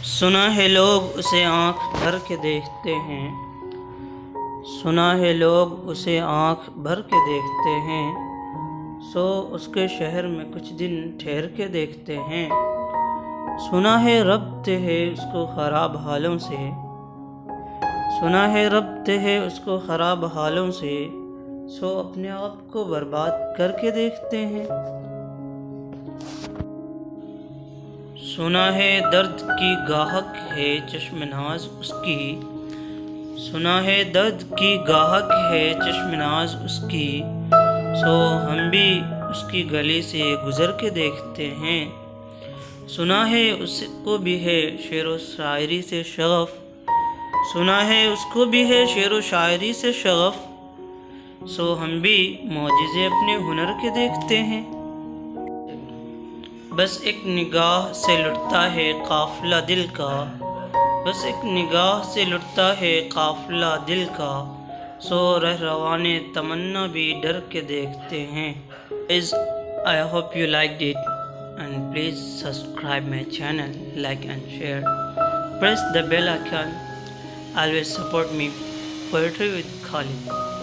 سنا ہے لوگ اسے آنکھ بھر کے دیکھتے ہیں، سنا ہے لوگ اسے آنکھ بھر کے دیکھتے ہیں، سو اس کے شہر میں کچھ دن ٹھہر کے دیکھتے ہیں۔ سنا ہے ربط ہے اس کو خراب حالوں سے، سنا ہے ربط ہے اس کو خراب حالوں سے، سو اپنے آپ کو برباد کر کے دیکھتے ہیں۔ سنا ہے درد کی گاہک ہے چشم ناز اس کی، سنا ہے درد کی گاہک ہے چشم ناز اس کی، سو ہم بھی اس کی گلی سے گزر کے دیکھتے ہیں۔ سنا ہے اس کو بھی ہے شعر و شاعری سے شغف، سنا ہے اس کو بھی ہے شعر و شاعری سے شغف، سو ہم بھی معجزے اپنے ہنر کے دیکھتے ہیں۔ بس ایک نگاہ سے لٹتا ہے قافلہ دل کا، بس ایک نگاہ سے لٹتا ہے قافلہ دل کا، سو رہروان تمنا بھی ڈر کے دیکھتے ہیں۔ I hope you liked it and please subscribe my channel, like and share. Press the bell icon. Always support me. Poetry with Khalid.